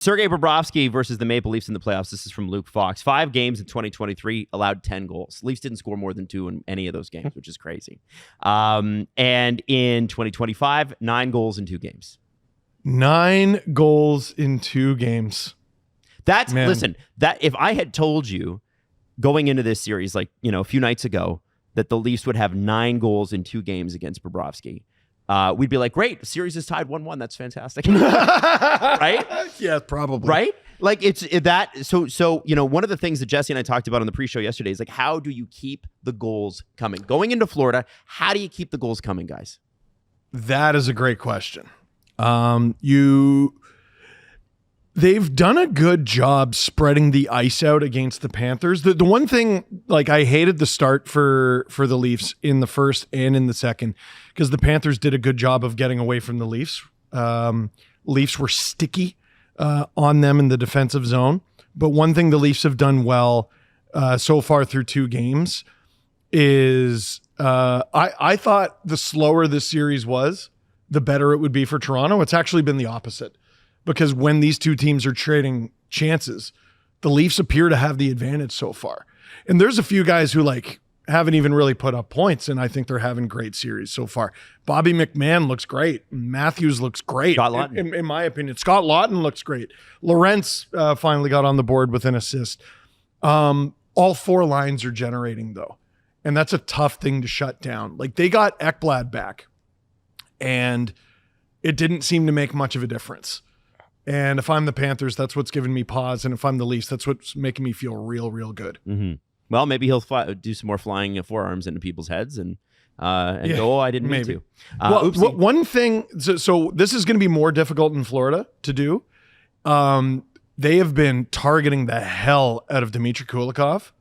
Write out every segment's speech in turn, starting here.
Sergei Bobrovsky versus the Maple Leafs in the playoffs. This is from Luke Fox. 5 games in 2023, allowed 10 goals. Leafs didn't score more than 2 in any of those games, which is crazy. And in 2025, 9 goals in 2 games. 9 goals in 2 games. Listen, that if I had told you going into this series, like, a few nights ago, that the Leafs would have 9 goals in 2 games against Bobrovsky, we'd be like, great, the series is tied 1-1. That's fantastic. Right? Yeah, probably. Right? Like so one of the things that Jesse and I talked about on the pre-show yesterday is like, how do you keep the goals coming? Going into Florida, how do you keep the goals coming, guys? That is a great question. They've done a good job spreading the ice out against the Panthers. The one thing, like, I hated the start for the Leafs in the first and in the second, because the Panthers did a good job of getting away from the Leafs. Leafs were sticky on them in the defensive zone. But one thing the Leafs have done well so far through 2 games is I thought the slower this series was, the better it would be for Toronto. It's actually been the opposite. Because when these 2 teams are trading chances, the Leafs appear to have the advantage so far. And there's a few guys who haven't even really put up points, and I think they're having great series so far. Bobby McMahon looks great. Matthews looks great. Scott Laughton. In my opinion. Scott Laughton looks great. Lorentz finally got on the board with an assist. All 4 lines are generating, though. And that's a tough thing to shut down. Like, they got Ekblad back, and it didn't seem to make much of a difference. And if I'm the Panthers, that's what's giving me pause. And if I'm the Leafs, that's what's making me feel real, real good. Mm-hmm. Well, maybe he'll do some more flying forearms into people's heads and go, I didn't mean to. One thing, so this is going to be more difficult in Florida to do. They have been targeting the hell out of Dmitry Kulikov,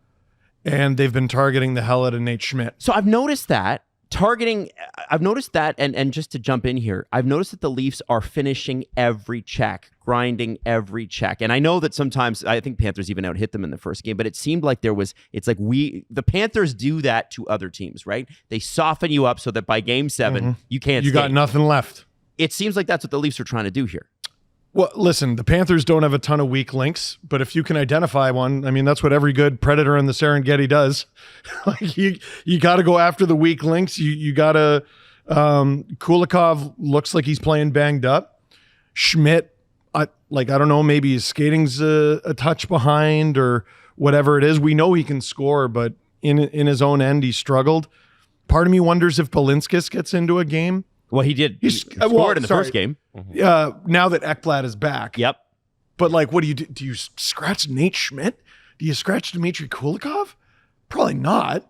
and they've been targeting the hell out of Nate Schmidt. So I've noticed that. And just to jump in here, I've noticed that the Leafs are finishing every check, grinding every check. And I know that sometimes, I think Panthers even out-hit them in the first game, but it seemed like the Panthers do that to other teams, right? They soften you up so that by game 7, you can't skate. Got nothing left. It seems like that's what the Leafs are trying to do here. Well, listen, the Panthers don't have a ton of weak links, but if you can identify one, I mean, that's what every good predator in the Serengeti does. Like, you got to go after the weak links. You got to. Kulikov looks like he's playing banged up. Schmidt, I don't know, maybe his skating's a touch behind or whatever it is. We know he can score, but in his own end, he struggled. Part of me wonders if Balinskis gets into a game. Well, he did. He scored in the first game. Now that Ekblad is back. Yep. But what do you do? Do you scratch Nate Schmidt? Do you scratch Dmitry Kulikov? Probably not.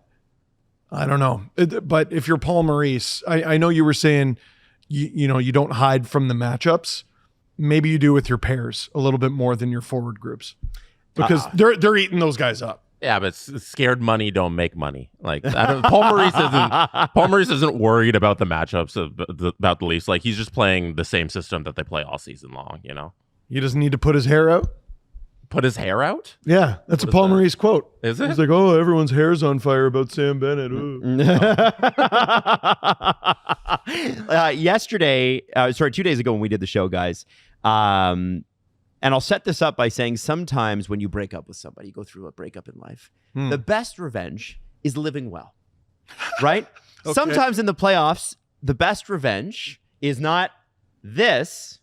I don't know. But if you're Paul Maurice, I know you were saying, you don't hide from the matchups. Maybe you do with your pairs a little bit more than your forward groups, because they're eating those guys up. Yeah, but scared money don't make money. Like, Paul Maurice isn't worried about the matchups about the Leafs. Like, he's just playing the same system that they play all season long. He doesn't need to put his hair out. Put his hair out? Yeah, that's a Paul Maurice quote. Is it? He's like, oh, everyone's hair's on fire about Sam Bennett. 2 days ago when we did the show, guys. And I'll set this up by saying sometimes when you break up with somebody, you go through a breakup in life, the best revenge is living well, right? Okay. Sometimes in the playoffs, the best revenge is not this,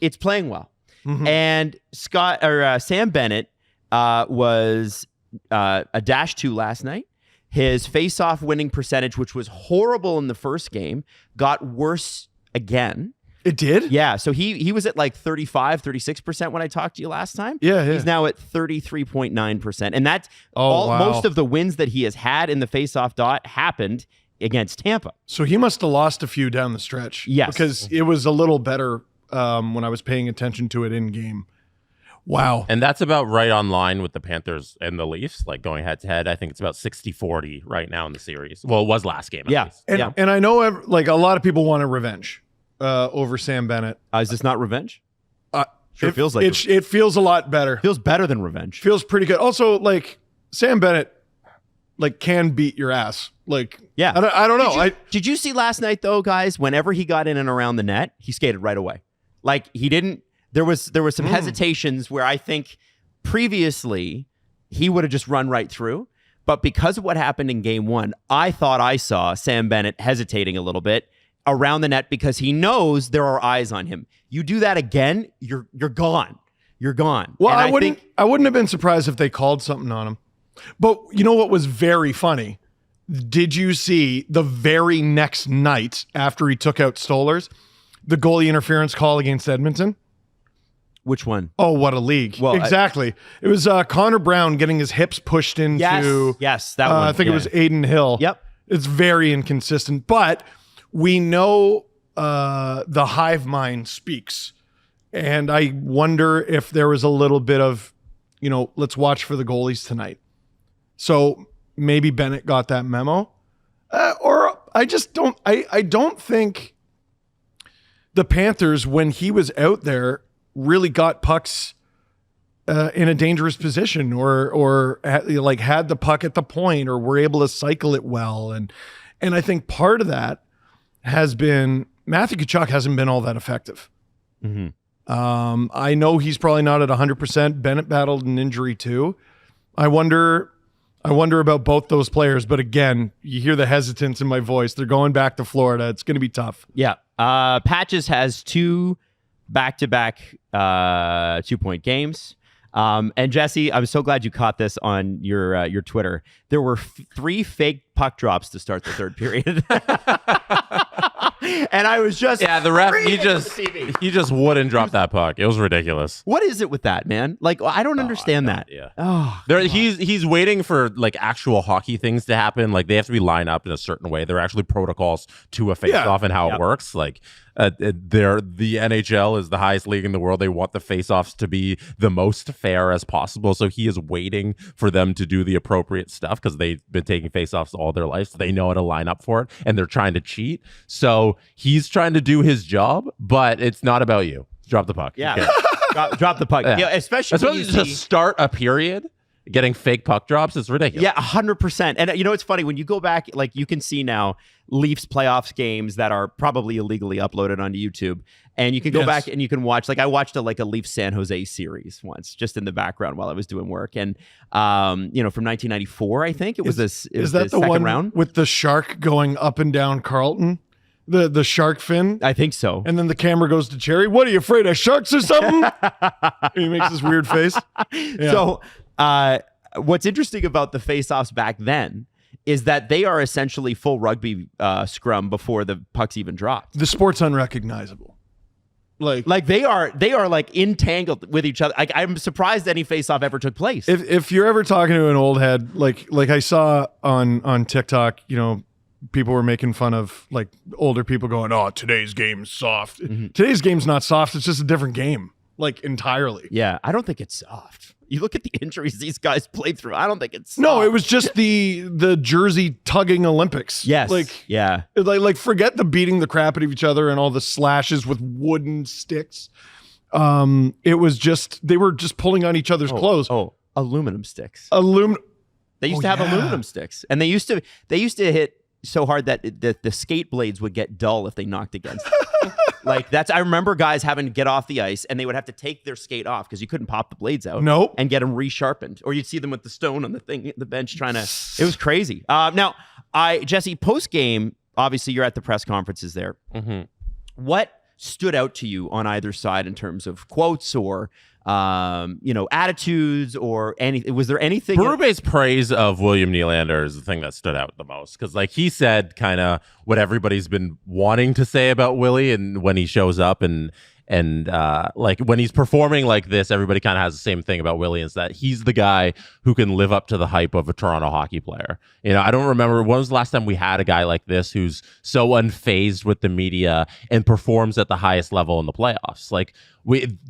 it's playing well. Mm-hmm. And Sam Bennett was a -2 last night. His face-off winning percentage, which was horrible in the first game, got worse again. It did? Yeah. So he was at 35, 36% when I talked to you last time. Yeah. He's now at 33.9%. And that's most of the wins that he has had in the face-off dot happened against Tampa. So he must have lost a few down the stretch. Yes. Because it was a little better when I was paying attention to it in game. Wow. And that's about right on line with the Panthers and the Leafs, going head to head. I think it's about 60-40 right now in the series. Well, it was last game. Yeah. And I know a lot of people want a revenge over Sam Bennett. Is this not revenge? Sure, it feels like it feels a lot better. Feels better than revenge. Feels pretty good. Also, Sam Bennett, can beat your ass. Yeah. I don't know. Did you see last night though, guys? Whenever he got in and around the net, he skated right away. He didn't. There was some hesitations where I think previously he would have just run right through. But because of what happened in game 1, I thought I saw Sam Bennett hesitating a little bit around the net because he knows there are eyes on him. You do that again, you're gone. You're gone. Well, And I wouldn't have been surprised if they called something on him. But you know what was very funny? Did you see the very next night after he took out Stolarz, the goalie interference call against Edmonton? Which one? Oh, what a league. Well, exactly. It was Connor Brown getting his hips pushed into... Yes, that one. I think it was Aiden Hill. Yep. It's very inconsistent. But we know the hive mind speaks. And I wonder if there was a little bit of, let's watch for the goalies tonight. So maybe Bennett got that memo. Or I just don't... I don't think the Panthers, when he was out there, really got pucks in a dangerous position or had the puck at the point or were able to cycle it well. And I think part of that has been Matthew Tkachuk hasn't been all that effective. Mm-hmm. I know he's probably not at 100%. Bennett battled an injury too. I wonder about both those players. But again, you hear the hesitance in my voice. They're going back to Florida. It's going to be tough. Yeah. Patches has 2 back-to-back 2-point games. And Jesse, I'm so glad you caught this on your Twitter. There were 3 fake puck drops to start the third period. And I was just the ref he just wouldn't drop that puck. It was ridiculous. What is it with that, man? Like, I don't understand that. Yeah. Oh, he's waiting for like actual hockey things to happen. Like they have to be lined up in a certain way. There are actually protocols to a face-off and how it works. Like the NHL is the highest league in the world. They want the face-offs to be the most fair as possible. So he is waiting for them to do the appropriate stuff because they've been taking face-offs all their life. So they know how to line up for it, and they're trying to cheat. So he's trying to do his job, but it's not about you. Drop the puck. Yeah. Drop the puck. Yeah, especially to start a period. Getting fake puck drops is ridiculous. Yeah, 100%. And it's funny when you go back, like you can see now Leafs playoffs games that are probably illegally uploaded onto YouTube, and you can go back and you can watch. Like I watched a Leafs San Jose series once, just in the background while I was doing work, and from 1994, I think it was this. Is that the one round with the shark going up and down Carlton? The shark fin? I think so. And then the camera goes to Cherry. What are you afraid of sharks or something? He makes this weird face. Yeah. So. What's interesting about the face-offs back then is that they are essentially full rugby scrum before the pucks even drop. The sport's unrecognizable. Like they are like entangled with each other. I'm surprised any face-off ever took place. If you're ever talking to an old head, like I saw on TikTok, people were making fun of like older people going, "Oh, today's game's soft." Mm-hmm. Today's game's not soft. It's just a different game, like entirely. Yeah, I don't think it's soft. You look at the injuries these guys played through. I don't think it's soft. No, it was just the jersey tugging Olympics. Yes. Like forget the beating the crap out of each other and all the slashes with wooden sticks. It was just they were just pulling on each other's clothes. Oh, aluminum sticks. They used to have aluminum sticks, and they used to hit so hard that the skate blades would get dull if they knocked against them. I remember guys having to get off the ice, and they would have to take their skate off because you couldn't pop the blades out. Nope. And get them resharpened, or you'd see them with the stone on the bench trying to. It was crazy. Now, Jesse, post game, obviously you're at the press conferences there. Mm-hmm. What stood out to you on either side in terms of quotes or attitudes or anything? Was there anything? Berube's praise of William Nylander is the thing that stood out the most because, he said kind of what everybody's been wanting to say about Willie, and when he shows up and when he's performing like this, everybody kind of has the same thing about Willie, is that he's the guy who can live up to the hype of a Toronto hockey player. I don't remember when was the last time we had a guy like this who's so unfazed with the media and performs at the highest level in the playoffs.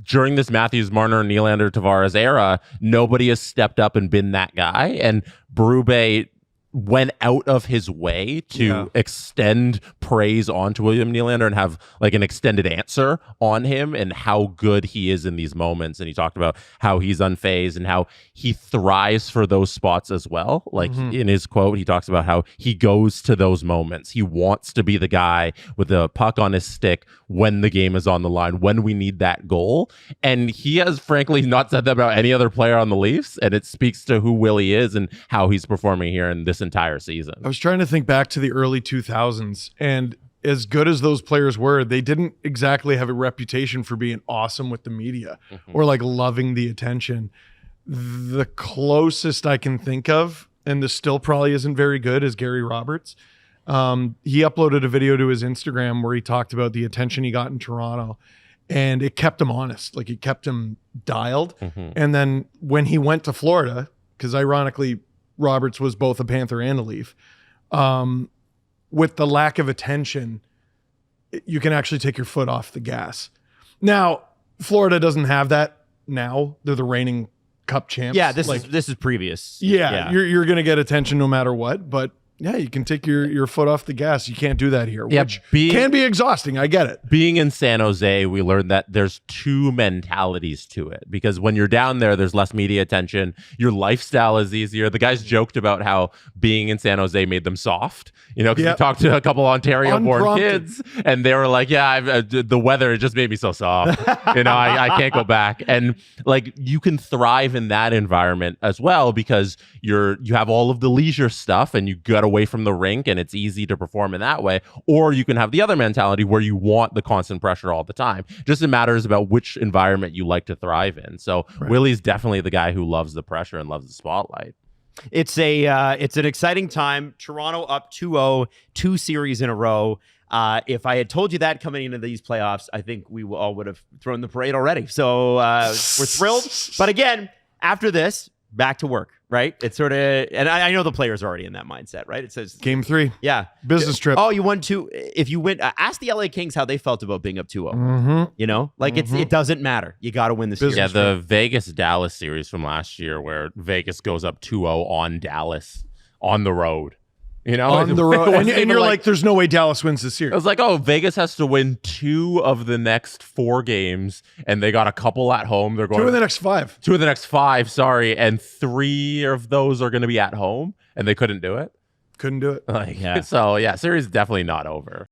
During this Matthews, Marner, Nylander, Tavares era, nobody has stepped up and been that guy, and Berube went out of his way to extend praise onto William Nylander and have an extended answer on him and how good he is in these moments. And he talked about how he's unfazed and how he thrives for those spots as well. In his quote, he talks about how he goes to those moments. He wants to be the guy with the puck on his stick when the game is on the line, when we need that goal. And he has frankly not said that about any other player on the Leafs. And it speaks to who Willie is and how he's performing here in this entire season. I was trying to think back to the early 2000s, and as good as those players were, they didn't exactly have a reputation for being awesome with the media or like loving the attention. The closest I can think of, and this still probably isn't very good, is Gary Roberts. He uploaded a video to his Instagram where he talked about the attention he got in Toronto, and it kept him honest. Like, it kept him dialed. And then when he went to Florida, because ironically, Roberts was both a Panther and a Leaf, with the lack of attention, you can actually take your foot off the gas. Now, Florida doesn't have that now. They're the reigning Cup champs. Yeah, this is previous. Yeah. You're going to get attention no matter what, but yeah, you can take your foot off the gas. You can't do that here, which can be exhausting. I get it. Being in San Jose, we learned that there's two mentalities to it, because when you're down there, there's less media attention. Your lifestyle is easier. The guys joked about how being in San Jose made them soft, because we talked to a couple Ontario-born kids, and they were like, yeah, the weather, it just made me so soft. I can't go back. And like, you can thrive in that environment as well, because you have all of the leisure stuff and you got away from the rink and it's easy to perform in that way. Or you can have the other mentality where you want the constant pressure all the time. Just it matters about which environment you like to thrive in. So Willie's definitely the guy who loves the pressure and loves the spotlight. It's an exciting time. Toronto up 2-0, 2 series in a row. If I had told you that coming into these playoffs, I think we all would have thrown the parade already. So we're thrilled. But again, after this, back to work, right? It's sort of, and I know the players are already in that mindset, right? It says Game 3. Yeah. Business trip. Oh, you won 2. If you win, ask the LA Kings how they felt about being up 2-0. It doesn't matter. You got to win this series. Yeah, the Vegas-Dallas series from last year where Vegas goes up 2-0 on Dallas on the road. On the road. And you're like, there's no way Dallas wins this series. I was like, oh, Vegas has to win 2 of the next 4 games, and they got a couple at home. They're going 2 of the next 5. 2 of the next 5, sorry, and 3 of those are going to be at home, and they couldn't do it. Couldn't do it. So, yeah, series is definitely not over.